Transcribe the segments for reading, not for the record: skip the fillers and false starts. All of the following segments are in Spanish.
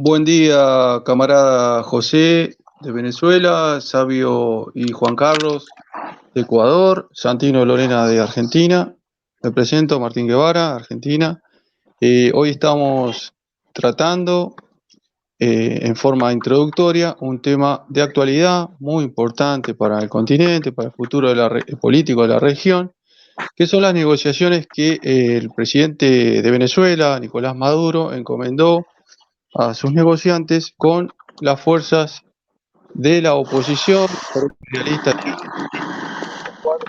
Buen día, camarada José de Venezuela, Sabio y Juan Carlos de Ecuador, Santino Lorena de Argentina. Me presento, Martín Guevara, Argentina. Hoy estamos tratando en forma introductoria un tema de actualidad muy importante para el continente, para el futuro de político de la región, que son las negociaciones que el presidente de Venezuela, Nicolás Maduro, encomendó a sus negociantes con las fuerzas de la oposición realista.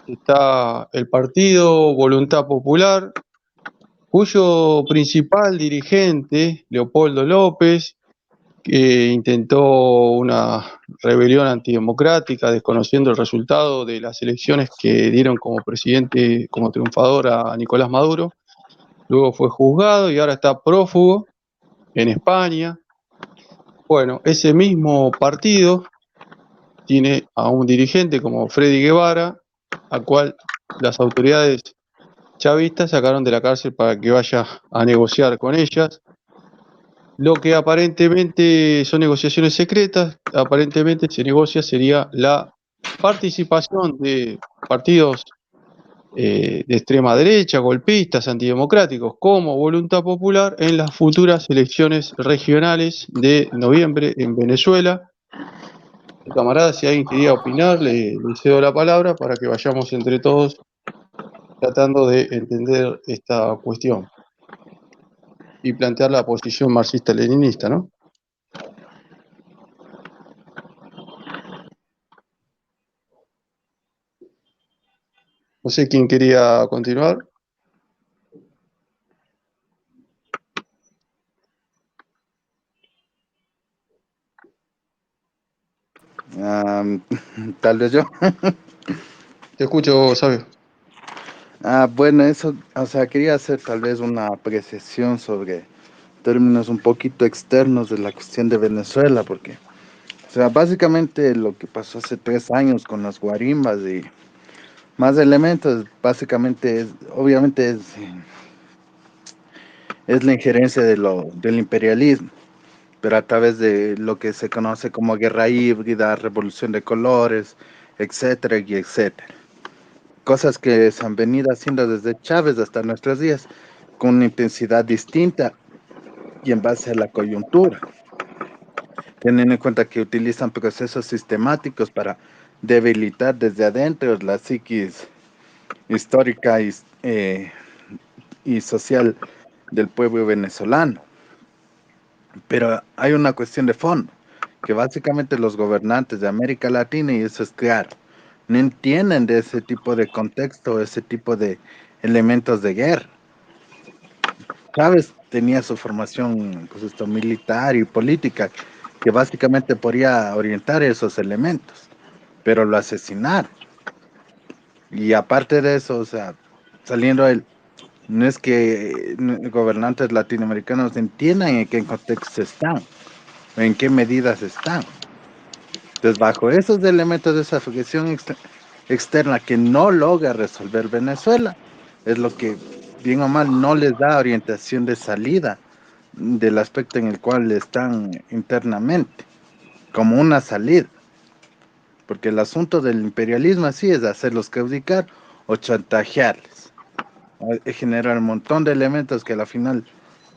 Está el partido Voluntad Popular, cuyo principal dirigente, Leopoldo López, que intentó una rebelión antidemocrática, desconociendo el resultado de las elecciones que dieron como presidente, como triunfador a Nicolás Maduro. Luego fue juzgado y ahora está prófugo en España. Bueno, ese mismo partido tiene a un dirigente como Freddy Guevara, al cual las autoridades chavistas sacaron de la cárcel para que vaya a negociar con ellas. Lo que aparentemente son negociaciones secretas, aparentemente se negocia sería la participación de partidos de extrema derecha, golpistas, antidemocráticos, como Voluntad Popular en las futuras elecciones regionales de noviembre en Venezuela. Camarada, si alguien quería opinar, le cedo la palabra para que vayamos entre todos tratando de entender esta cuestión y plantear la posición marxista-leninista, ¿no? No sé quién quería continuar. Am, Tal vez yo. Te escucho, Sabio. Bueno, eso, o sea, quería hacer tal vez una apreciación sobre términos un poquito externos de la cuestión de Venezuela, porque, o sea, básicamente lo que pasó hace 3 años con las guarimbas y más elementos, básicamente obviamente es la injerencia del imperialismo, pero a través de lo que se conoce como guerra híbrida, revolución de colores, etcétera, y etcétera. Cosas que se han venido haciendo desde Chávez hasta nuestros días, con una intensidad distinta y en base a la coyuntura, teniendo en cuenta que utilizan procesos sistemáticos para debilitar desde adentro la psiquis histórica y social del pueblo venezolano. Pero hay una cuestión de fondo, que básicamente los gobernantes de América Latina, y eso es claro, no entienden de ese tipo de contexto, ese tipo de elementos de guerra. Chávez tenía su formación pues, militar y política, que básicamente podía orientar esos elementos, pero lo asesinaron. Y aparte de eso, o sea, saliendo él, no es que gobernantes latinoamericanos entiendan en qué contexto están, o en qué medidas están. Entonces, bajo esos elementos de esa afección externa que no logra resolver Venezuela, es lo que, bien o mal, no les da orientación de salida del aspecto en el cual están internamente, como una salida. Porque el asunto del imperialismo así es hacerlos claudicar o chantajearles, generar un montón de elementos que al final,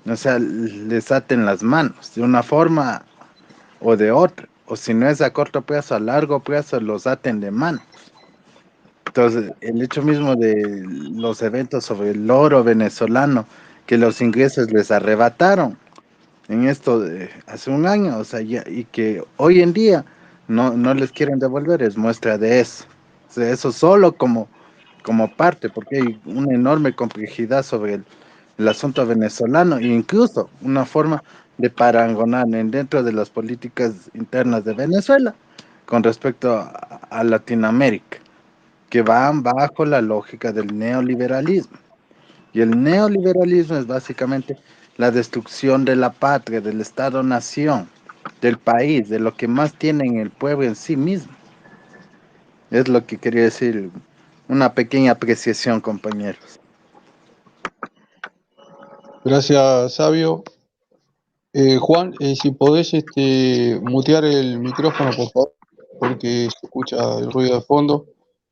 o sea, les aten las manos de una forma o de otra, o si no es a corto plazo, a largo plazo los aten de manos. Entonces, el hecho mismo de los eventos sobre el oro venezolano que los ingleses les arrebataron en esto de hace un año, o sea, y que hoy en día no les quieren devolver, es muestra de eso. O sea, eso solo como parte, porque hay una enorme complejidad sobre el asunto venezolano e incluso una forma de parangonar dentro de las políticas internas de Venezuela con respecto a Latinoamérica, que van bajo la lógica del neoliberalismo. Y el neoliberalismo es básicamente la destrucción de la patria, del Estado-nación, del país, de lo que más tiene en el pueblo en sí mismo. Es lo que quería decir, una pequeña apreciación, compañeros. Gracias, Sabio. Juan, si podés mutear el micrófono, por favor, porque se escucha el ruido de fondo.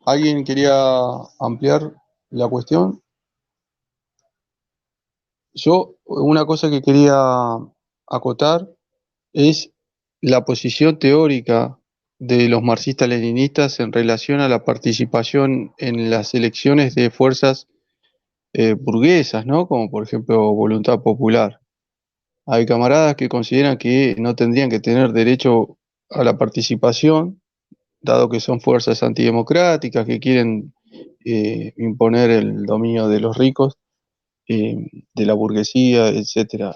¿Alguien quería ampliar la cuestión? Yo, una cosa que quería acotar es la posición teórica de los marxistas-leninistas en relación a la participación en las elecciones de fuerzas burguesas, ¿no? Como por ejemplo Voluntad Popular. Hay camaradas que consideran que no tendrían que tener derecho a la participación, dado que son fuerzas antidemocráticas que quieren imponer el dominio de los ricos, eh, de la burguesía, etcétera,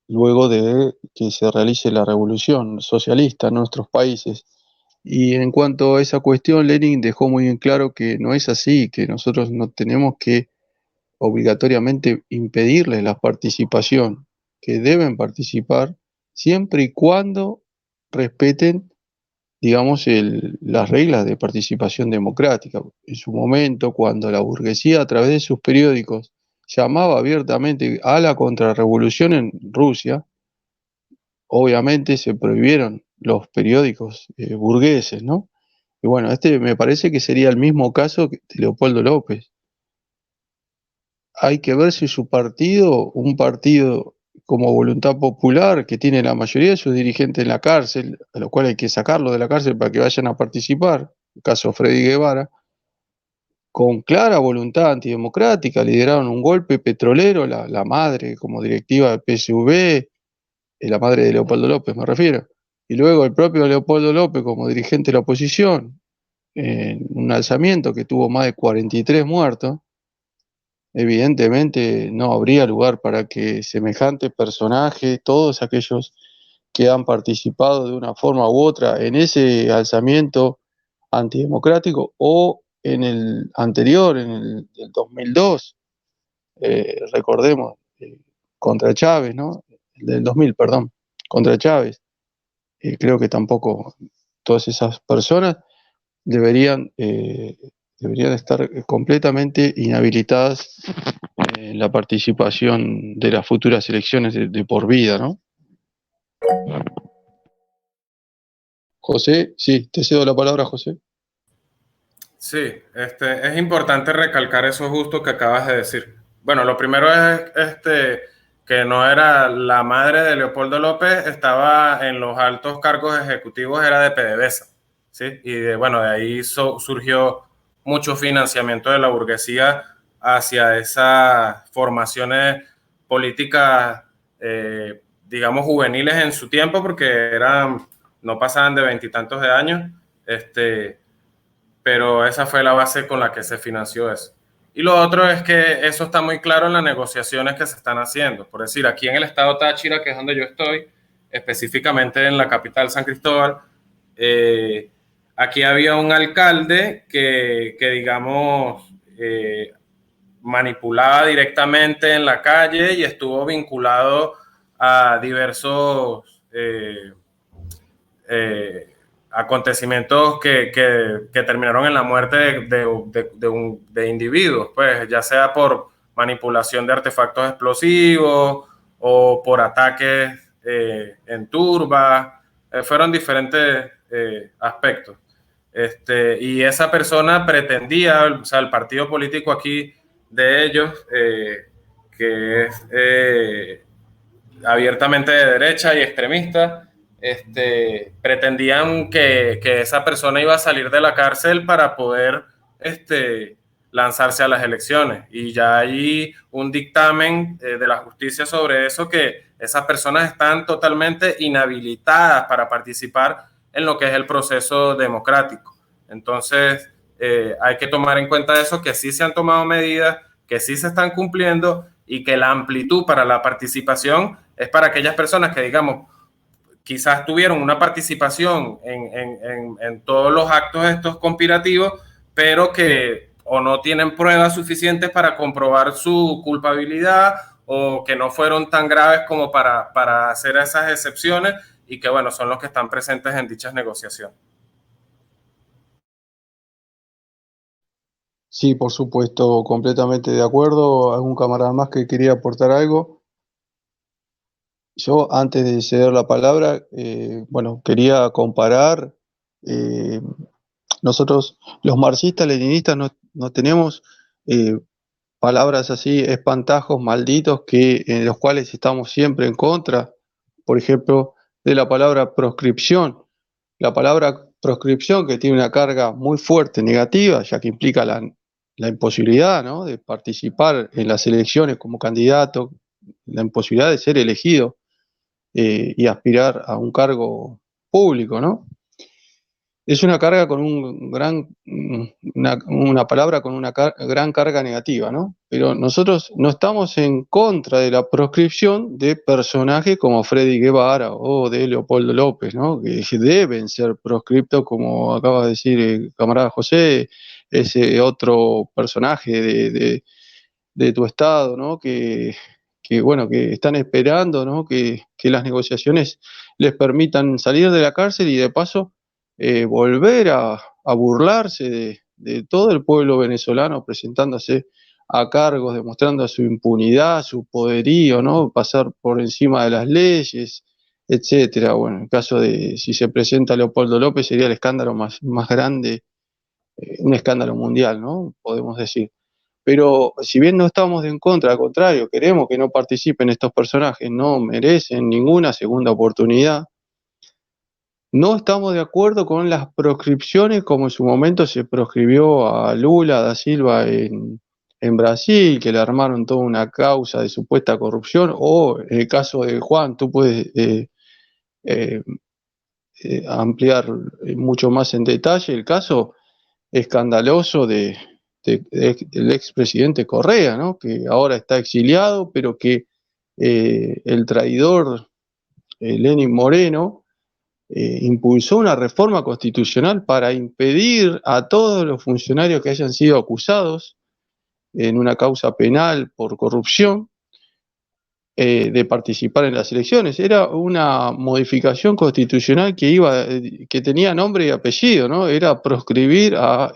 luego de que se realice la revolución socialista en nuestros países. Y en cuanto a esa cuestión, Lenin dejó muy en claro que no es así, que nosotros no tenemos que obligatoriamente impedirles la participación, que deben participar siempre y cuando respeten, digamos, las reglas de participación democrática. En su momento, cuando la burguesía a través de sus periódicos llamaba abiertamente a la contrarrevolución en Rusia, obviamente se prohibieron los periódicos burgueses, ¿no? Y bueno, este me parece que sería el mismo caso de Leopoldo López. Hay que ver si su partido, un partido como Voluntad Popular, que tiene la mayoría de sus dirigentes en la cárcel, a lo cual hay que sacarlo de la cárcel para que vayan a participar, el caso Freddy Guevara, con clara voluntad antidemocrática, lideraron un golpe petrolero, la madre como directiva del PSV, la madre de Leopoldo López me refiero, y luego el propio Leopoldo López como dirigente de la oposición, en un alzamiento que tuvo más de 43 muertos. Evidentemente no habría lugar para que semejante personaje, todos aquellos que han participado de una forma u otra en ese alzamiento antidemocrático o en el anterior, en el 2002, recordemos, contra Chávez, ¿no? El del 2000, perdón, contra Chávez. Creo que tampoco todas esas personas deberían, deberían estar completamente inhabilitadas en la participación de las futuras elecciones de por vida, ¿no? José, sí, te cedo la palabra, José. Sí, es importante recalcar eso justo que acabas de decir. Bueno, lo primero es que no era la madre de Leopoldo López, estaba en los altos cargos ejecutivos, era de PDVSA, ¿sí? Y bueno, de ahí surgió mucho financiamiento de la burguesía hacia esas formaciones políticas, digamos, juveniles en su tiempo, porque no pasaban de veintitantos de años, pero esa fue la base con la que se financió eso. Y lo otro es que eso está muy claro en las negociaciones que se están haciendo. Por decir, aquí en el estado Táchira, que es donde yo estoy, específicamente en la capital San Cristóbal, eh, aquí había un alcalde que digamos, manipulaba directamente en la calle y estuvo vinculado a diversos eh, acontecimientos que terminaron en la muerte de individuos, pues ya sea por manipulación de artefactos explosivos o por ataques en turbas, fueron diferentes aspectos. Y esa persona pretendía, o sea, el partido político aquí de ellos, que es abiertamente de derecha y extremista, pretendían que esa persona iba a salir de la cárcel para poder lanzarse a las elecciones. Y ya hay un dictamen de la justicia sobre eso, que esas personas están totalmente inhabilitadas para participar en lo que es el proceso democrático. Entonces, hay que tomar en cuenta eso, que sí se han tomado medidas, que sí se están cumpliendo y que la amplitud para la participación es para aquellas personas que, digamos, quizás tuvieron una participación en todos los actos estos conspirativos, pero que o no tienen pruebas suficientes para comprobar su culpabilidad o que no fueron tan graves como para hacer esas excepciones y que, bueno, son los que están presentes en dichas negociaciones. Sí, por supuesto, completamente de acuerdo. ¿Algún camarada más que quería aportar algo? Yo, antes de ceder la palabra, bueno, quería comparar. eh, Nosotros, los marxistas-leninistas, no tenemos eh, palabras así, espantajos, malditos, en los cuales estamos siempre en contra. Por ejemplo, de la palabra proscripción. La palabra proscripción, que tiene una carga muy fuerte negativa, ya que implica la imposibilidad, ¿no?, de participar en las elecciones como candidato, la imposibilidad de ser elegido y aspirar a un cargo público, ¿no? Es una carga con una palabra con una gran carga negativa, ¿no? Pero nosotros no estamos en contra de la proscripción de personajes como Freddy Guevara o de Leopoldo López, ¿no?, que deben ser proscriptos, como acaba de decir el camarada José, ese otro personaje de tu estado, ¿no?, bueno, que están esperando, ¿no?, que las negociaciones les permitan salir de la cárcel y de paso volver a burlarse de todo el pueblo venezolano, presentándose a cargos, demostrando su impunidad, su poderío, ¿no?, pasar por encima de las leyes, etcétera. Bueno, en el caso de si se presenta Leopoldo López sería el escándalo más grande, un escándalo mundial, ¿no?, podemos decir. Pero si bien no estamos en contra, al contrario, queremos que no participen estos personajes, no merecen ninguna segunda oportunidad. No estamos de acuerdo con las proscripciones como en su momento se proscribió a Lula da Silva en Brasil, que le armaron toda una causa de supuesta corrupción, o en el caso de Juan, tú puedes eh, ampliar mucho más en detalle el caso escandaloso del expresidente Correa, ¿no?, que ahora está exiliado, pero que el traidor Lenín Moreno impulsó una reforma constitucional para impedir a todos los funcionarios que hayan sido acusados en una causa penal por corrupción de participar en las elecciones. Era una modificación constitucional que tenía nombre y apellido, ¿no? Era proscribir a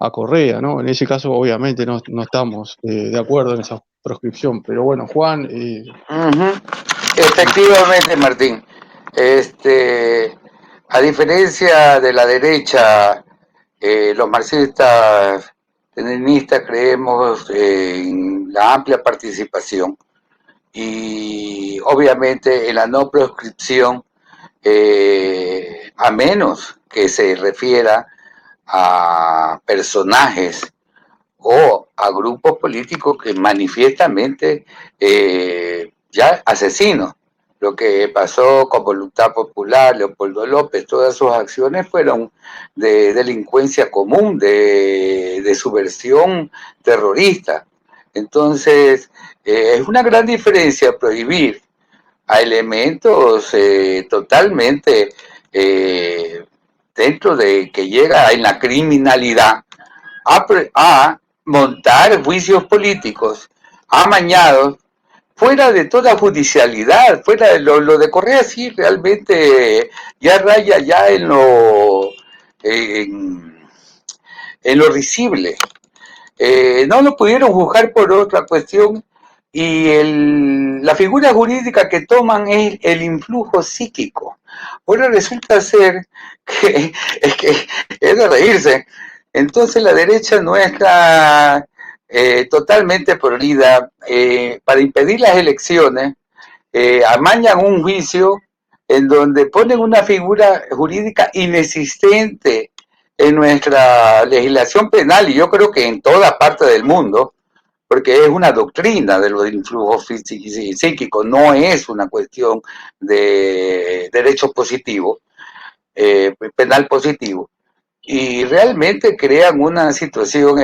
Correa, ¿no? En ese caso, obviamente, no estamos de acuerdo en esa proscripción. Pero bueno, Juan. Efectivamente, Martín. A diferencia de la derecha, los marxistas leninistas creemos en la amplia participación y obviamente en la no proscripción, a menos que se refiera a personajes o a grupos políticos que manifiestamente ya asesinos. Lo que pasó con Voluntad Popular, Leopoldo López, todas sus acciones fueron de delincuencia común, de subversión terrorista. Entonces, es una gran diferencia prohibir a elementos totalmente dentro de que llega en la criminalidad a montar juicios políticos amañados fuera de toda judicialidad, fuera de lo de Correa, sí, realmente ya raya ya en lo risible. No lo pudieron juzgar por otra cuestión y la figura jurídica que toman es el influjo psíquico. Ahora resulta ser que es de reírse. Entonces la derecha nuestra totalmente prohibida para impedir las elecciones, amañan un juicio en donde ponen una figura jurídica inexistente en nuestra legislación penal y yo creo que en toda parte del mundo, porque es una doctrina de los influjos psíquicos, no es una cuestión de derecho positivo, penal positivo. Y realmente crean una situación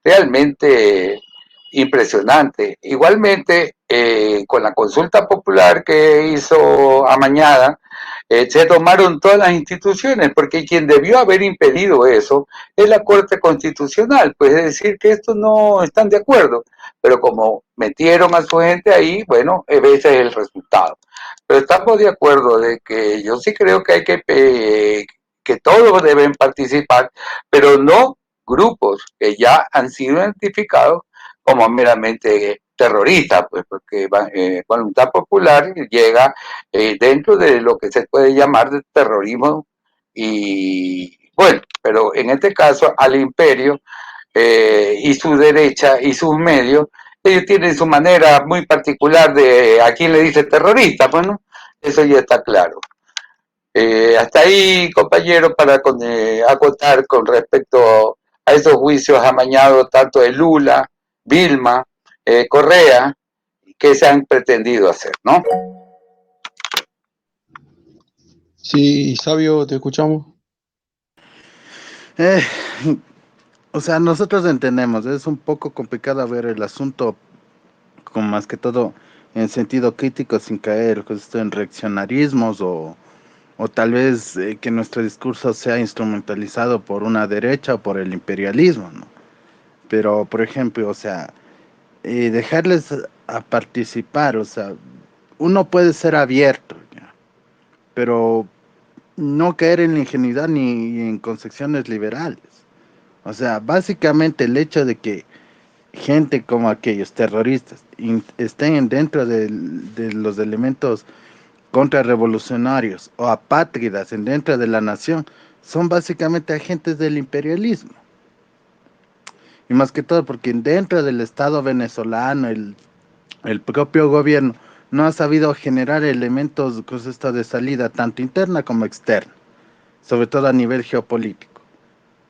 realmente impresionante. Igualmente, con la consulta popular que hizo amañada, se tomaron todas las instituciones, porque quien debió haber impedido eso es la Corte Constitucional, pues es decir, que estos no están de acuerdo, pero como metieron a su gente ahí, bueno, ese es el resultado. Pero estamos de acuerdo de que yo sí creo que hay que todos deben participar, pero no grupos que ya han sido identificados como meramente terrorista, pues, porque Voluntad Popular llega dentro de lo que se puede llamar de terrorismo y bueno, pero en este caso al imperio y su derecha y sus medios, ellos tienen su manera muy particular de a quién le dice terrorista, bueno, eso ya está claro. Hasta ahí, compañero, para acotar con respecto a esos juicios amañados tanto de Lula, Vilma, Correa, que se han pretendido hacer, ¿no? Sí, Sabio, te escuchamos. Eh, o sea, nosotros entendemos, es un poco complicado ver el asunto con más que todo en sentido crítico sin caer justo en reaccionarismos o tal vez que nuestro discurso sea instrumentalizado por una derecha o por el imperialismo, ¿no? Pero, por ejemplo, o sea, dejarles a participar, o sea, uno puede ser abierto, ¿ya? Pero no caer en la ingenuidad ni en concepciones liberales. O sea, básicamente el hecho de que gente como aquellos terroristas estén dentro de los elementos contrarrevolucionarios o apátridas dentro de la nación, son básicamente agentes del imperialismo. Y más que todo porque dentro del Estado venezolano, el propio gobierno no ha sabido generar elementos pues, de salida tanto interna como externa, sobre todo a nivel geopolítico.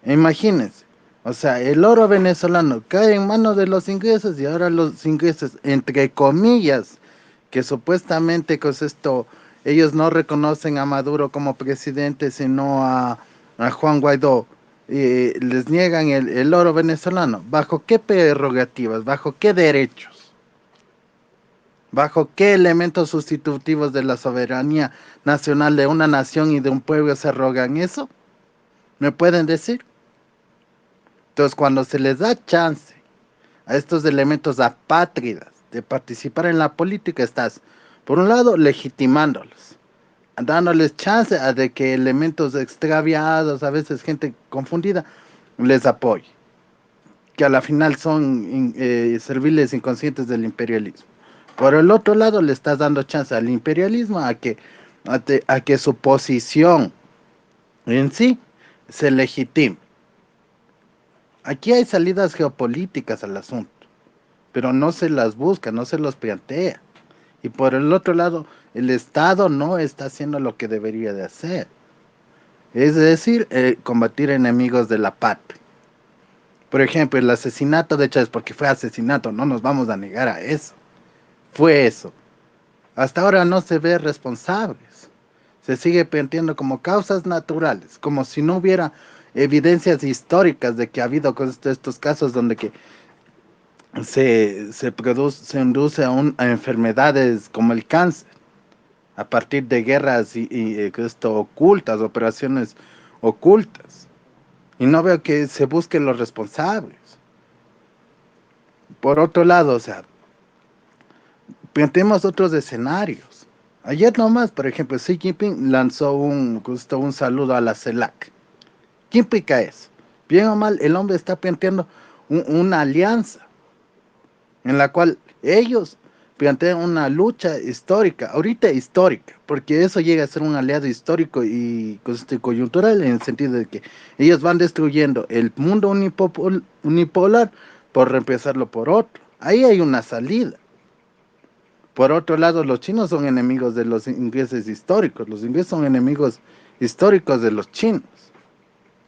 Imagínense, o sea, el oro venezolano cae en manos de los ingleses y ahora los ingleses, entre comillas, que supuestamente pues ellos no reconocen a Maduro como presidente, sino a Juan Guaidó, les niegan el oro venezolano. ¿Bajo qué prerrogativas? ¿Bajo qué derechos? ¿Bajo qué elementos sustitutivos de la soberanía nacional de una nación y de un pueblo se arrogan eso? ¿Me pueden decir? Entonces, cuando se les da chance a estos elementos apátridas de participar en la política, estás, por un lado, legitimándolos, dándoles chance a de que elementos extraviados, a veces gente confundida, les apoye, que a la final son serviles inconscientes del imperialismo. Por el otro lado, le estás dando chance al imperialismo a que su posición en sí se legitime. Aquí hay salidas geopolíticas al asunto, pero no se las busca, no se los plantea. Y por el otro lado, el Estado no está haciendo lo que debería de hacer. Es decir, combatir enemigos de la patria. Por ejemplo, el asesinato de Chávez, porque fue asesinato, no nos vamos a negar a eso. Fue eso. Hasta ahora no se ve responsables. Se sigue planteando como causas naturales, como si no hubiera evidencias históricas de que ha habido estos casos donde que se induce a enfermedades como el cáncer a partir de guerras y ocultas, operaciones ocultas. Y no veo que se busquen los responsables. Por otro lado, o sea, planteemos otros escenarios. Ayer nomás, por ejemplo, Xi Jinping lanzó un saludo a la CELAC. ¿Qué implica eso? Bien o mal, el hombre está planteando una alianza en la cual ellos plantean una lucha histórica, ahorita histórica, porque eso llega a ser un aliado histórico y coyuntural en el sentido de que ellos van destruyendo el mundo unipolar por reemplazarlo por otro. Ahí hay una salida. Por otro lado, los chinos son enemigos de los ingleses históricos, los ingleses son enemigos históricos de los chinos.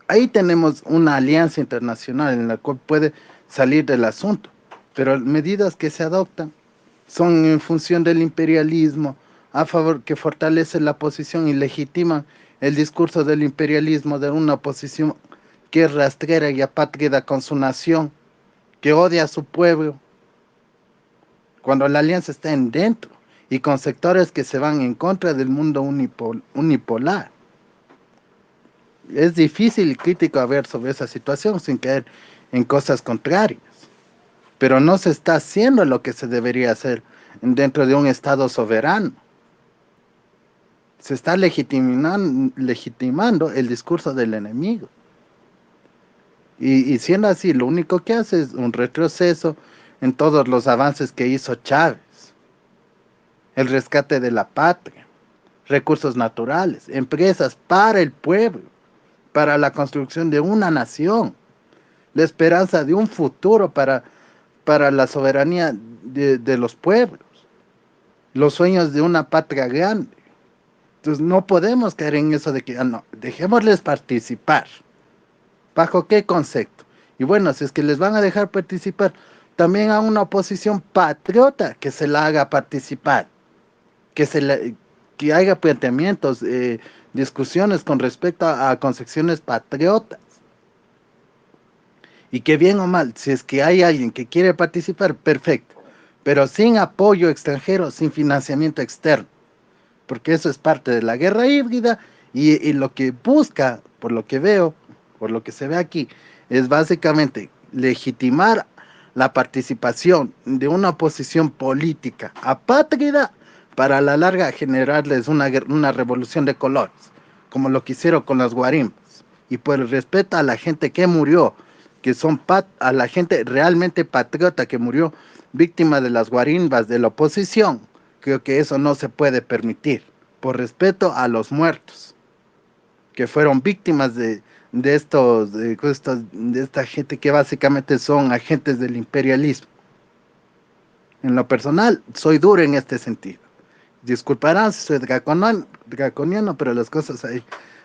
Ahí tenemos una alianza internacional en la cual puede salir del asunto, pero medidas que se adoptan son en función del imperialismo, a favor que fortalece la posición y legitiman el discurso del imperialismo de una oposición que es rastrera y apátrida con su nación, que odia a su pueblo, cuando la alianza está en dentro y con sectores que se van en contra del mundo unipolar. Es difícil y crítico a ver sobre esa situación sin caer en cosas contrarias, pero no se está haciendo lo que se debería hacer dentro de un Estado soberano. Se está legitimando el discurso del enemigo. Y siendo así, lo único que hace es un retroceso, en todos los avances que hizo Chávez, el rescate de la patria, recursos naturales, empresas para el pueblo, para la construcción de una nación, la esperanza de un futuro para la soberanía de los pueblos, los sueños de una patria grande. Entonces no podemos caer en eso de que, no, dejémosles participar. ¿Bajo qué concepto? Y bueno, si es que les van a dejar participar, también a una oposición patriota que se la haga participar, que haya planteamientos, discusiones con respecto a concepciones patriotas. Y que bien o mal, si es que hay alguien que quiere participar, perfecto, pero sin apoyo extranjero, sin financiamiento externo, porque eso es parte de la guerra híbrida y lo que busca, por lo que veo, por lo que se ve aquí, es básicamente legitimar la participación de una oposición política apátrida para a la larga generarles una revolución de colores, como lo que hicieron con las guarimbas. Y por el respeto a la gente que murió, a la gente realmente patriota que murió víctima de las guarimbas de la oposición, creo que eso no se puede permitir, por respeto a los muertos, que fueron víctimas de esta gente que básicamente son agentes del imperialismo. En lo personal, soy duro en este sentido. Disculparán si soy draconiano, pero las cosas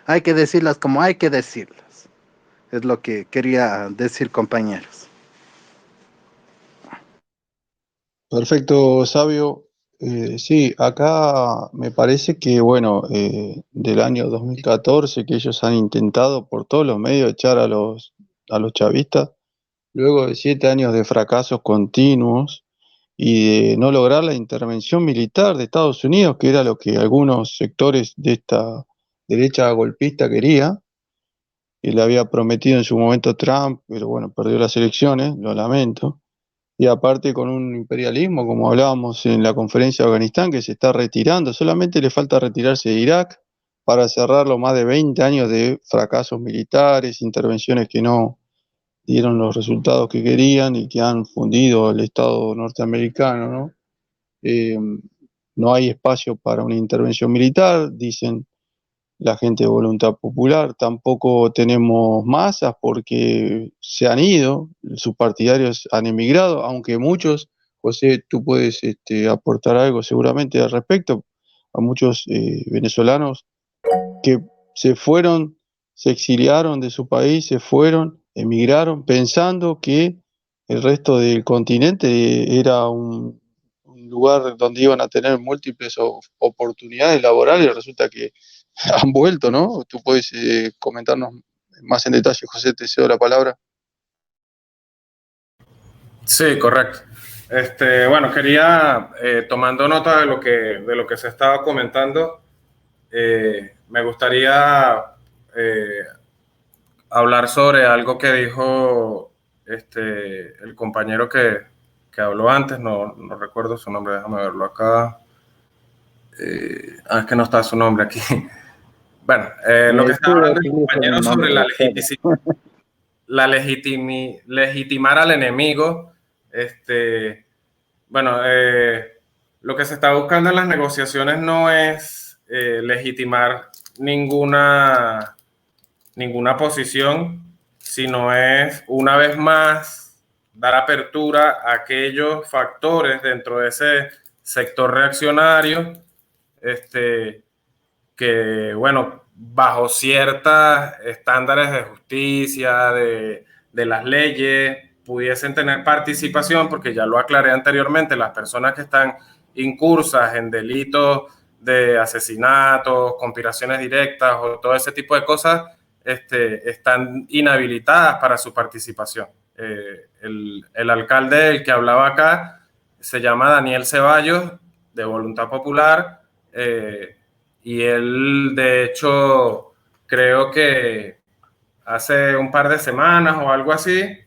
hay que decirlas como hay que decirlas. Es lo que quería decir, compañeros. Perfecto, Sabio. Sí, acá me parece que, bueno, del año 2014 que ellos han intentado por todos los medios echar a los chavistas, luego de 7 años de fracasos continuos y de no lograr la intervención militar de Estados Unidos, que era lo que algunos sectores de esta derecha golpista quería, y le había prometido en su momento Trump, pero bueno, perdió las elecciones, lo lamento. Y aparte con un imperialismo, como hablábamos en la conferencia de Afganistán, que se está retirando, solamente le falta retirarse de Irak para cerrar los más de 20 años de fracasos militares, intervenciones que no dieron los resultados que querían y que han fundido el Estado norteamericano, ¿no? Eh, no hay espacio para una intervención militar, dicen la gente de Voluntad Popular. Tampoco tenemos masas porque se han ido, sus partidarios han emigrado, aunque muchos, José, tú puedes aportar algo seguramente al respecto, a muchos venezolanos que se fueron, se exiliaron de su país, se fueron, emigraron, pensando que el resto del continente era un lugar donde iban a tener múltiples oportunidades laborales, y resulta que han vuelto, ¿no? Tú puedes comentarnos más en detalle, José, te cedo la palabra. Sí, correcto. Bueno, quería, tomando nota de lo que se estaba comentando, me gustaría hablar sobre algo que dijo el compañero que habló antes, no recuerdo su nombre, déjame verlo acá. Es que no está su nombre aquí. Bueno, lo que estaba hablando el compañero sobre legitimar al enemigo. Bueno, lo que se está buscando en las negociaciones no es legitimar ninguna posición, sino es, una vez más, dar apertura a aquellos factores dentro de ese sector reaccionario, que, bueno, bajo ciertos estándares de justicia, de las leyes, pudiesen tener participación, porque ya lo aclaré anteriormente, las personas que están incursas en delitos de asesinatos, conspiraciones directas o todo ese tipo de cosas, están inhabilitadas para su participación. El alcalde del que hablaba acá se llama Daniel Ceballos, de Voluntad Popular, y él, de hecho, creo que hace un par de semanas o algo así,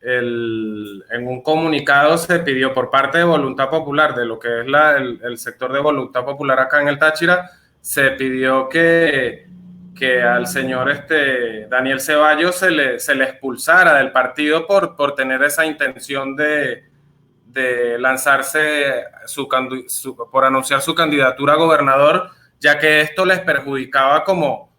en un comunicado se pidió por parte de Voluntad Popular, de lo que es el sector de Voluntad Popular acá en el Táchira, se pidió que al señor Daniel Ceballos se le expulsara del partido por tener esa intención lanzarse por anunciar su candidatura a gobernador, ya que esto les perjudicaba como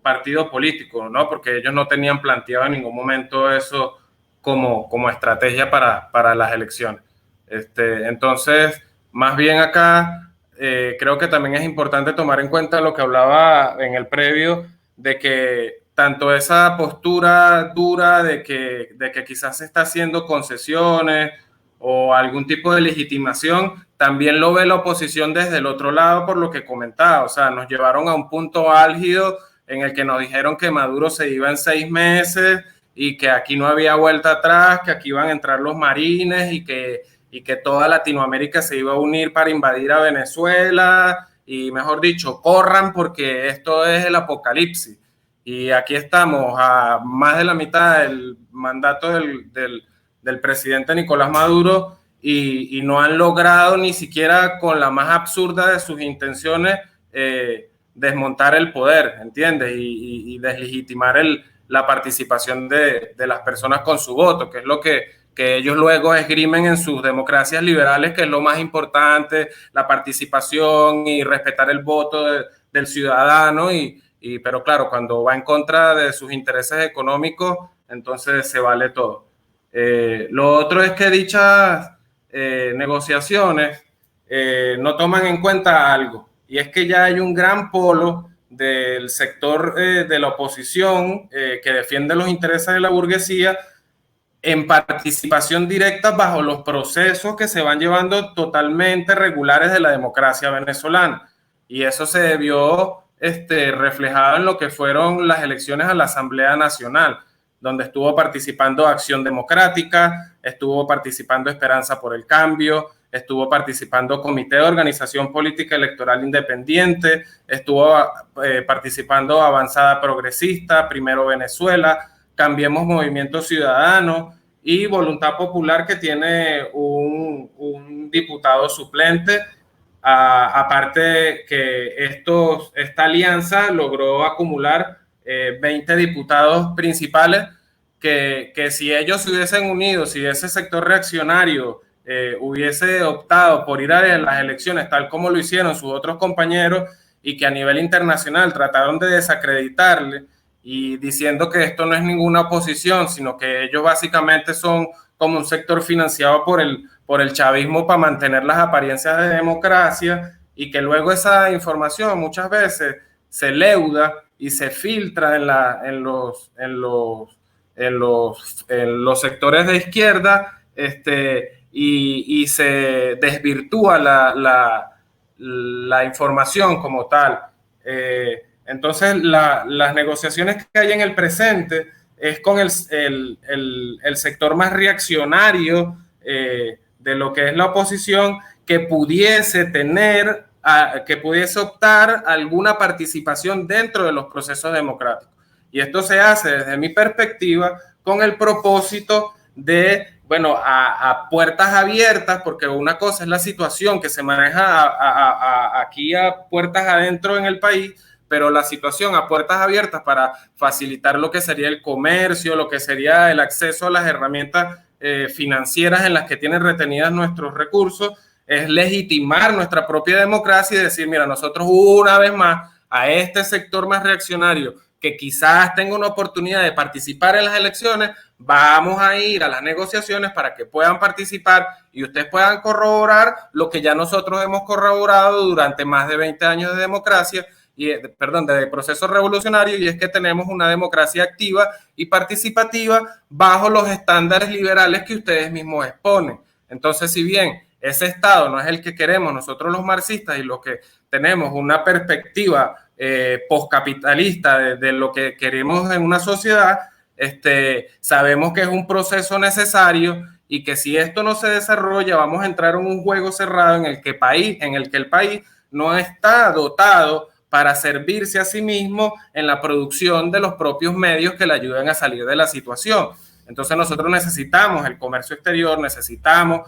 partido político, ¿no? Porque ellos no tenían planteado en ningún momento eso como estrategia para las elecciones. Entonces, más bien acá, creo que también es importante tomar en cuenta lo que hablaba en el previo, de que tanto esa postura dura de que quizás se está haciendo concesiones o algún tipo de legitimación, también lo ve la oposición desde el otro lado por lo que comentaba. O sea, nos llevaron a un punto álgido en el que nos dijeron que Maduro se iba en 6 meses y que aquí no había vuelta atrás, que aquí iban a entrar los marines y que toda Latinoamérica se iba a unir para invadir a Venezuela y, mejor dicho, corran porque esto es el apocalipsis. Y aquí estamos a más de la mitad del mandato del presidente Nicolás Maduro y no han logrado ni siquiera con la más absurda de sus intenciones desmontar el poder, ¿entiendes? Y deslegitimar la participación de las personas con su voto, que es lo que ellos luego esgrimen en sus democracias liberales, que es lo más importante, la participación y respetar el voto del ciudadano, pero claro, cuando va en contra de sus intereses económicos, entonces se vale todo. Lo otro es que dichas negociaciones no toman en cuenta algo, y es que ya hay un gran polo del sector de la oposición que defiende los intereses de la burguesía en participación directa bajo los procesos que se van llevando totalmente regulares de la democracia venezolana. Y eso se vio reflejado en lo que fueron las elecciones a la Asamblea Nacional, donde estuvo participando Acción Democrática, estuvo participando Esperanza por el Cambio, estuvo participando Comité de Organización Política Electoral Independiente, estuvo participando Avanzada Progresista, Primero Venezuela, Cambiemos Movimiento Ciudadano y Voluntad Popular, que tiene un diputado suplente. Aparte que esta alianza logró acumular 20 diputados principales que si ellos se hubiesen unido, si ese sector reaccionario hubiese optado por ir a las elecciones tal como lo hicieron sus otros compañeros y que a nivel internacional trataron de desacreditarle y diciendo que esto no es ninguna oposición, sino que ellos básicamente son como un sector financiado por el chavismo para mantener las apariencias de democracia, y que luego esa información muchas veces se leuda y se filtra en los sectores de izquierda, y se desvirtúa la información como tal. Entonces, las negociaciones que hay en el presente es con el sector más reaccionario de lo que es la oposición, que pudiese optar alguna participación dentro de los procesos democráticos. Y esto se hace, desde mi perspectiva, con el propósito de, bueno, a puertas abiertas, porque una cosa es la situación que se maneja aquí a puertas adentro en el país, pero la situación a puertas abiertas para facilitar lo que sería el comercio, lo que sería el acceso a las herramientas financieras en las que tienen retenidas nuestros recursos, es legitimar nuestra propia democracia y decir, mira, nosotros una vez más a este sector más reaccionario que quizás tenga una oportunidad de participar en las elecciones, vamos a ir a las negociaciones para que puedan participar y ustedes puedan corroborar lo que ya nosotros hemos corroborado durante más de 20 años de democracia, de proceso revolucionario, y es que tenemos una democracia activa y participativa bajo los estándares liberales que ustedes mismos exponen. Entonces, si bien ese Estado no es el que queremos nosotros los marxistas y los que tenemos una perspectiva postcapitalista de lo que queremos en una sociedad, sabemos que es un proceso necesario y que si esto no se desarrolla vamos a entrar en un juego cerrado en el que el país no está dotado para servirse a sí mismo en la producción de los propios medios que le ayuden a salir de la situación. Entonces nosotros necesitamos el comercio exterior, necesitamos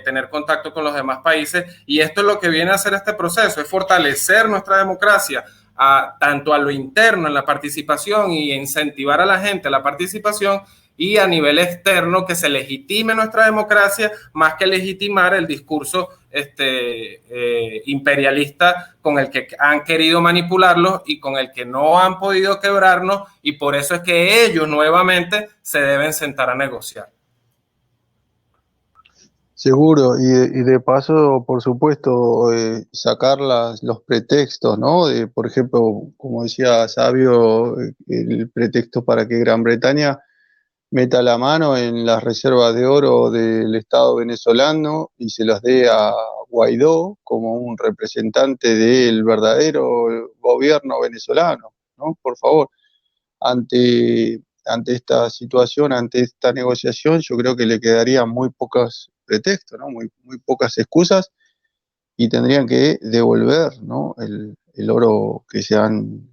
tener contacto con los demás países, y esto es lo que viene a hacer este proceso, es fortalecer nuestra democracia tanto a lo interno en la participación y incentivar a la gente a la participación, y a nivel externo que se legitime nuestra democracia más que legitimar el discurso imperialista con el que han querido manipularlos y con el que no han podido quebrarnos, y por eso es que ellos nuevamente se deben sentar a negociar. Seguro, y de paso, por supuesto, sacar los pretextos, ¿no? Por ejemplo, como decía Sabio, el pretexto para que Gran Bretaña meta la mano en las reservas de oro del Estado venezolano y se las dé a Guaidó como un representante del verdadero gobierno venezolano, ¿no? Por favor, ante esta situación, ante esta negociación, yo creo que le quedarían muy pocos pretextos, ¿no? Muy pocas excusas y tendrían que devolver, ¿no? El oro que se han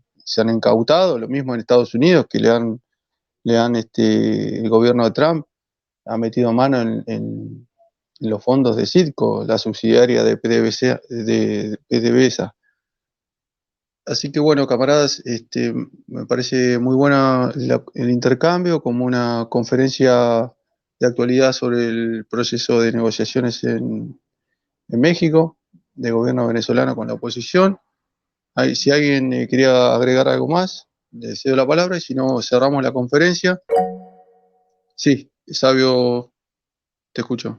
incautado, lo mismo en Estados Unidos, que el gobierno de Trump ha metido mano en los fondos de Citco, la subsidiaria de PDVSA. Así que bueno, camaradas, me parece muy buena el intercambio, como una conferencia de actualidad sobre el proceso de negociaciones en México, de gobierno venezolano con la oposición. Si alguien quería agregar algo más, le cedo la palabra y si no, cerramos la conferencia. Sí, Sabio, te escucho.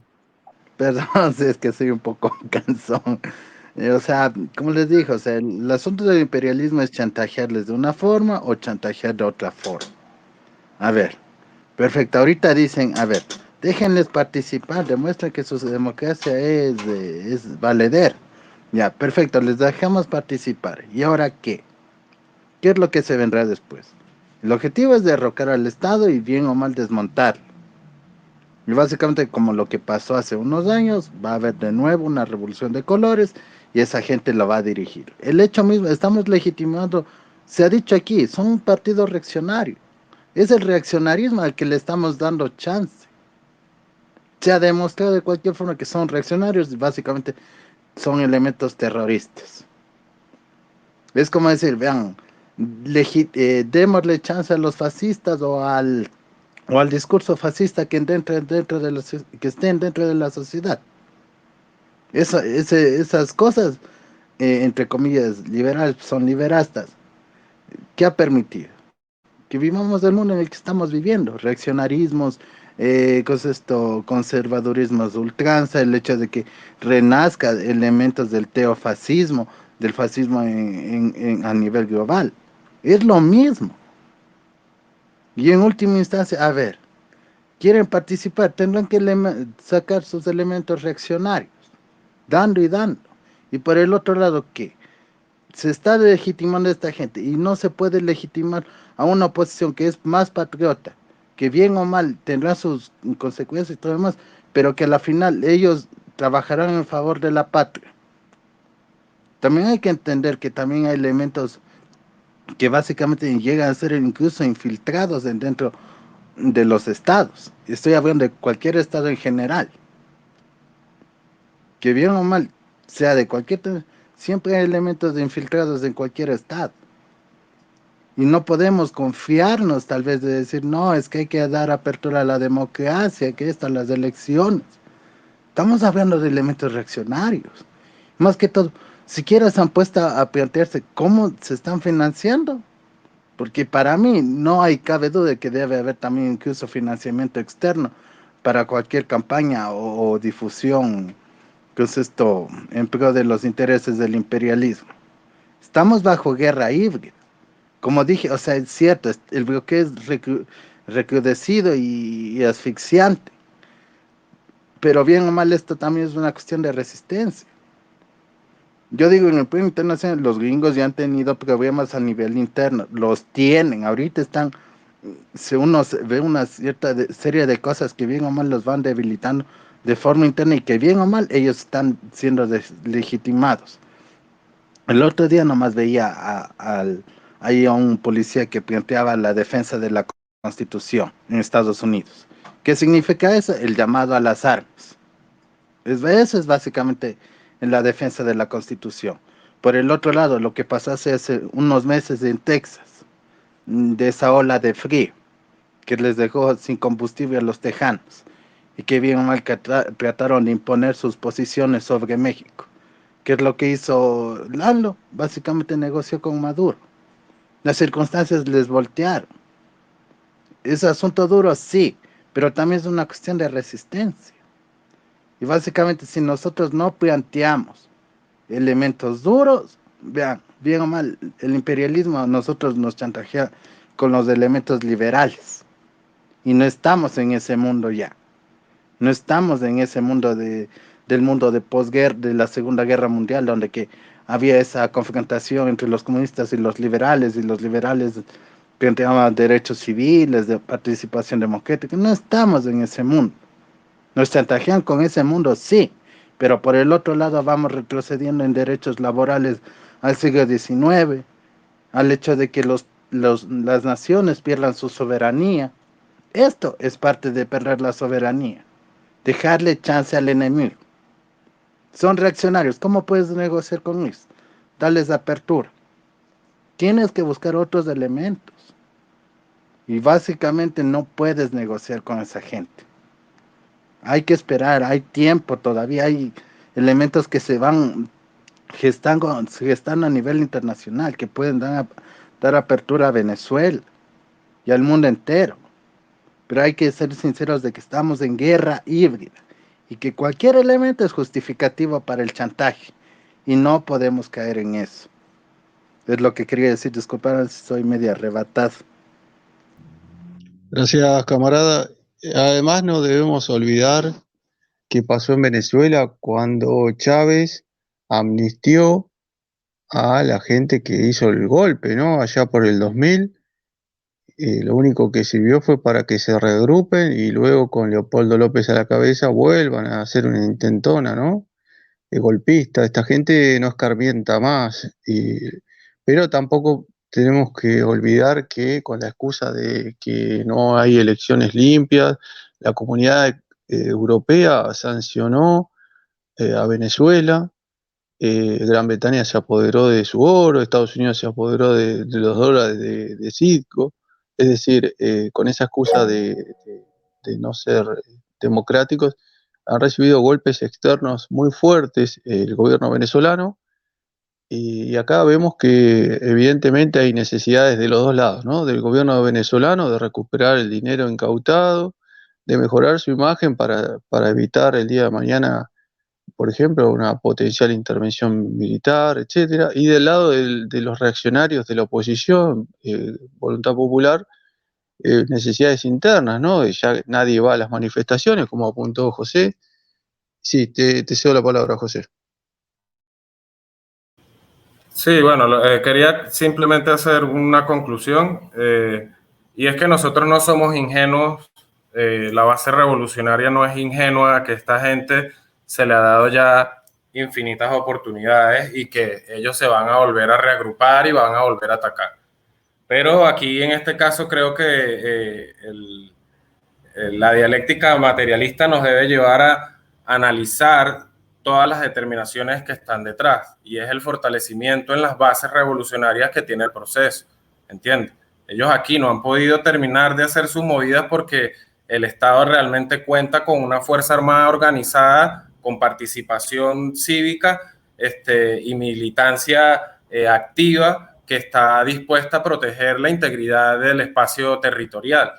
Perdón, si es que soy un poco cansón. O sea, como les digo, o sea, el asunto del imperialismo es chantajearles de una forma o chantajear de otra forma. A ver, perfecto. Ahorita dicen, a ver, déjenles participar, demuestren que su democracia es valedera. Ya, perfecto, les dejamos participar. ¿Y ahora qué? ¿Qué es lo que se vendrá después? El objetivo es derrocar al Estado y bien o mal desmontarlo. Y básicamente como lo que pasó hace unos años, va a haber de nuevo una revolución de colores y esa gente lo va a dirigir. El hecho mismo, estamos legitimando, se ha dicho aquí, son un partido reaccionario. Es el reaccionarismo al que le estamos dando chance. Se ha demostrado de cualquier forma que son reaccionarios y básicamente son elementos terroristas. Es como decir, vean, démosle chance a los fascistas o al discurso fascista que, que estén dentro de la sociedad. Esas cosas, entre comillas, liberales, son liberastas. ¿Qué ha permitido? Que vivamos el mundo en el que estamos viviendo. Reaccionarismos, conservadurismos ultranza, el hecho de que renazca elementos del teofascismo, del fascismo a nivel global. Es lo mismo. Y en última instancia, a ver, quieren participar, tendrán que sacar sus elementos reaccionarios, dando y dando. Y por el otro lado, ¿qué? Se está legitimando a esta gente y no se puede legitimar a una oposición que es más patriota, que bien o mal tendrá sus consecuencias y todo lo demás, pero que a la final ellos trabajarán en favor de la patria. También hay que entender que también hay elementos que básicamente llegan a ser incluso infiltrados dentro de los estados. Estoy hablando de cualquier estado en general, que bien o mal sea de cualquier, siempre hay elementos de infiltrados en cualquier estado. Y no podemos confiarnos tal vez de decir, no, es que hay que dar apertura a la democracia, que están las elecciones. Estamos hablando de elementos reaccionarios. Más que todo, siquiera se han puesto a plantearse cómo se están financiando. Porque para mí no hay cabe duda de que debe haber también incluso financiamiento externo para cualquier campaña o difusión, que es esto, en pro de los intereses del imperialismo. Estamos bajo guerra híbrida. Como dije, o sea, es cierto, el bloqueo es recrudecido y asfixiante, pero bien o mal esto también es una cuestión de resistencia. Yo digo, en el plano internacional los gringos ya han tenido problemas a nivel interno, los tienen, ahorita están, uno ve una cierta serie de cosas que bien o mal los van debilitando de forma interna y que bien o mal ellos están siendo legitimados. El otro día nomás veía ahí a un policía que planteaba la defensa de la Constitución en Estados Unidos. ¿Qué significa eso? El llamado a las armas. Eso es básicamente en la defensa de la Constitución. Por el otro lado, lo que pasó hace unos meses en Texas, de esa ola de frío. que les dejó sin combustible a los tejanos y que bien o mal trataron de imponer sus posiciones sobre México. ¿Qué es lo que hizo Lalo? Básicamente negoció con Maduro. Las circunstancias les voltearon. ¿Es asunto duro? Sí, pero también es una cuestión de resistencia. Y básicamente si nosotros no planteamos elementos duros, vean, bien o mal, el imperialismo a nosotros nos chantajea con los elementos liberales. Y no estamos en ese mundo ya. No estamos en ese mundo del mundo de posguerra, de la Segunda Guerra Mundial, donde que había esa confrontación entre los comunistas y los liberales planteaban derechos civiles, de participación democrática. No estamos en ese mundo. Nos chantajean con ese mundo, sí, pero por el otro lado vamos retrocediendo en derechos laborales al siglo XIX, al hecho de que las naciones pierdan su soberanía. Esto es parte de perder la soberanía, dejarle chance al enemigo. Son reaccionarios, ¿cómo puedes negociar con ellos? Darles apertura. Tienes que buscar otros elementos y básicamente no puedes negociar con esa gente. Hay que esperar, hay tiempo todavía, hay elementos que se van gestando a nivel internacional, que pueden dar apertura a Venezuela y al mundo entero. Pero hay que ser sinceros de que estamos en guerra híbrida y que cualquier elemento es justificativo para el chantaje y no podemos caer en eso. Es lo que quería decir, disculpad si soy medio arrebatado. Gracias, camarada. Además, no debemos olvidar qué pasó en Venezuela cuando Chávez amnistió a la gente que hizo el golpe, ¿no? Allá por el 2000. Lo único que sirvió fue para que se regrupen y luego con Leopoldo López a la cabeza vuelvan a hacer una intentona, ¿no? Golpista. Esta gente no escarmienta más, pero tampoco tenemos que olvidar que con la excusa de que no hay elecciones limpias, la comunidad europea sancionó a Venezuela. Gran Bretaña se apoderó de su oro, Estados Unidos se apoderó de los dólares de Citgo. Es decir, con esa excusa de no ser democráticos, han recibido golpes externos muy fuertes el gobierno venezolano, y acá vemos que evidentemente hay necesidades de los dos lados, ¿no? Del gobierno venezolano de recuperar el dinero incautado, de mejorar su imagen para evitar el día de mañana, por ejemplo, una potencial intervención militar, etcétera, y del lado de los reaccionarios de la oposición, Voluntad Popular, necesidades internas, ¿no? Ya nadie va a las manifestaciones, como apuntó José. Sí, te cedo la palabra, José. Sí, bueno, quería simplemente hacer una conclusión, y es que nosotros no somos ingenuos, la base revolucionaria no es ingenua, que esta gente se le ha dado ya infinitas oportunidades y que ellos se van a volver a reagrupar y van a volver a atacar. Pero aquí en este caso creo que la dialéctica materialista nos debe llevar a analizar todas las determinaciones que están detrás, y es el fortalecimiento en las bases revolucionarias que tiene el proceso, ¿entiendes? Ellos aquí no han podido terminar de hacer sus movidas porque el Estado realmente cuenta con una fuerza armada organizada, con participación cívica y militancia activa, que está dispuesta a proteger la integridad del espacio territorial.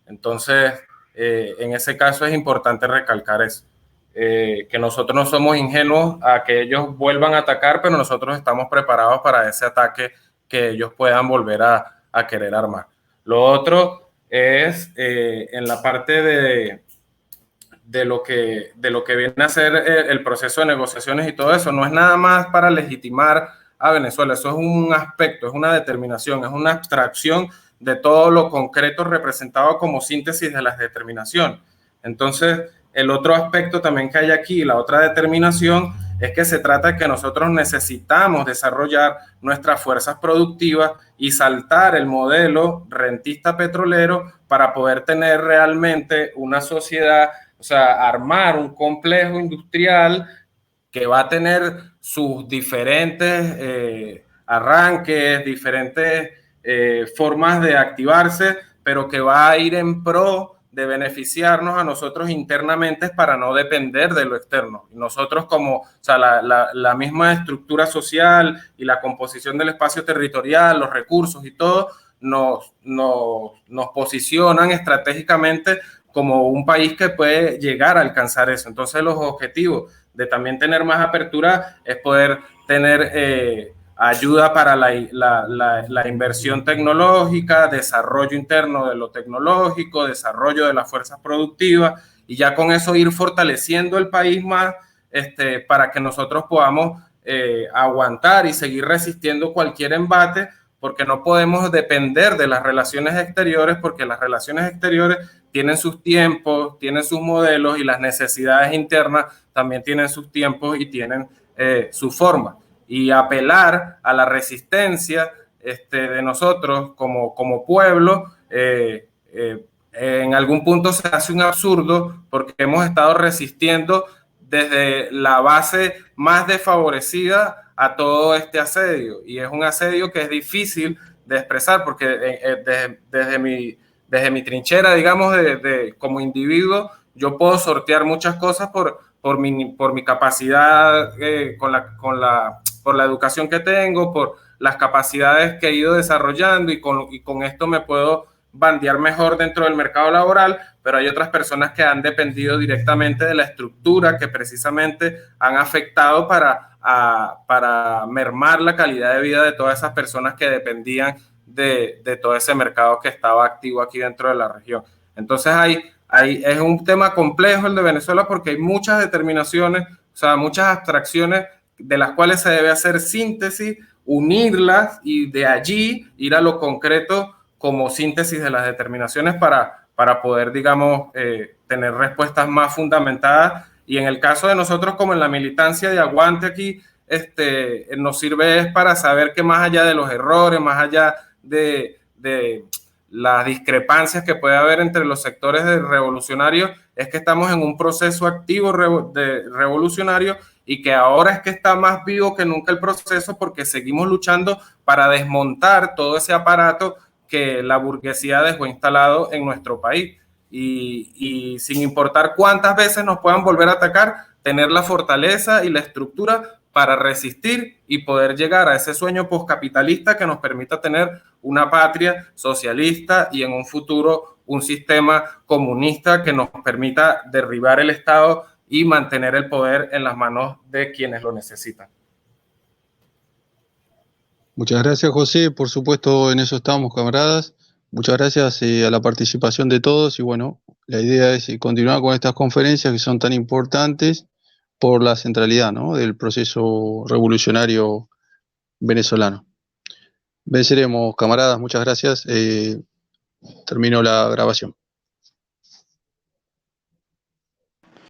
Entonces, en ese caso es importante recalcar eso, que nosotros no somos ingenuos a que ellos vuelvan a atacar, pero nosotros estamos preparados para ese ataque que ellos puedan volver a querer armar. Lo otro es en la parte de lo que viene a ser el proceso de negociaciones y todo eso. No es nada más para legitimar a Venezuela, eso es un aspecto, es una determinación, es una abstracción de todo lo concreto representado como síntesis de las determinaciones. Entonces, el otro aspecto también que hay aquí, la otra determinación, es que se trata de que nosotros necesitamos desarrollar nuestras fuerzas productivas y saltar el modelo rentista petrolero para poder tener realmente una sociedad, o sea, armar un complejo industrial que va a tener sus diferentes arranques, diferentes formas de activarse, pero que va a ir en pro de beneficiarnos a nosotros internamente para no depender de lo externo. Y nosotros como, o sea, la misma estructura social y la composición del espacio territorial, los recursos y todo, nos posicionan estratégicamente como un país que puede llegar a alcanzar eso. Entonces los objetivos de también tener más apertura es poder tener ayuda para la inversión tecnológica, desarrollo interno de lo tecnológico, desarrollo de las fuerzas productivas, y ya con eso ir fortaleciendo el país más para que nosotros podamos aguantar y seguir resistiendo cualquier embate, porque no podemos depender de las relaciones exteriores, porque las relaciones exteriores tienen sus tiempos, tienen sus modelos, y las necesidades internas también tienen sus tiempos y tienen su forma. Y apelar a la resistencia de nosotros como pueblo, en algún punto se hace un absurdo, porque hemos estado resistiendo desde la base más desfavorecida a todo este asedio, y es un asedio que es difícil de expresar, porque desde mi trinchera, digamos, como individuo, yo puedo sortear muchas cosas por mi capacidad, por la educación que tengo, por las capacidades que he ido desarrollando, y con esto me puedo bandear mejor dentro del mercado laboral, pero hay otras personas que han dependido directamente de la estructura que precisamente han afectado para mermar la calidad de vida de todas esas personas que dependían de todo ese mercado que estaba activo aquí dentro de la región. Entonces es un tema complejo el de Venezuela, porque hay muchas determinaciones, o sea, muchas abstracciones de las cuales se debe hacer síntesis, unirlas y de allí ir a lo concreto como síntesis de las determinaciones para poder, digamos, tener respuestas más fundamentadas. Y en el caso de nosotros, como en la militancia de aguante aquí, nos sirve para saber que más allá de los errores, más allá de las discrepancias que puede haber entre los sectores revolucionarios, es que estamos en un proceso activo revolucionario, y que ahora es que está más vivo que nunca el proceso, porque seguimos luchando para desmontar todo ese aparato que la burguesía dejó instalado en nuestro país. Y sin importar cuántas veces nos puedan volver a atacar, tener la fortaleza y la estructura para resistir y poder llegar a ese sueño postcapitalista que nos permita tener una patria socialista y en un futuro un sistema comunista que nos permita derribar el Estado y mantener el poder en las manos de quienes lo necesitan. Muchas gracias, José. Por supuesto, en eso estamos, camaradas. Muchas gracias a la participación de todos, y bueno, la idea es continuar con estas conferencias que son tan importantes por la centralidad, ¿no?, del proceso revolucionario venezolano. Venceremos, camaradas. Muchas gracias. Termino la grabación.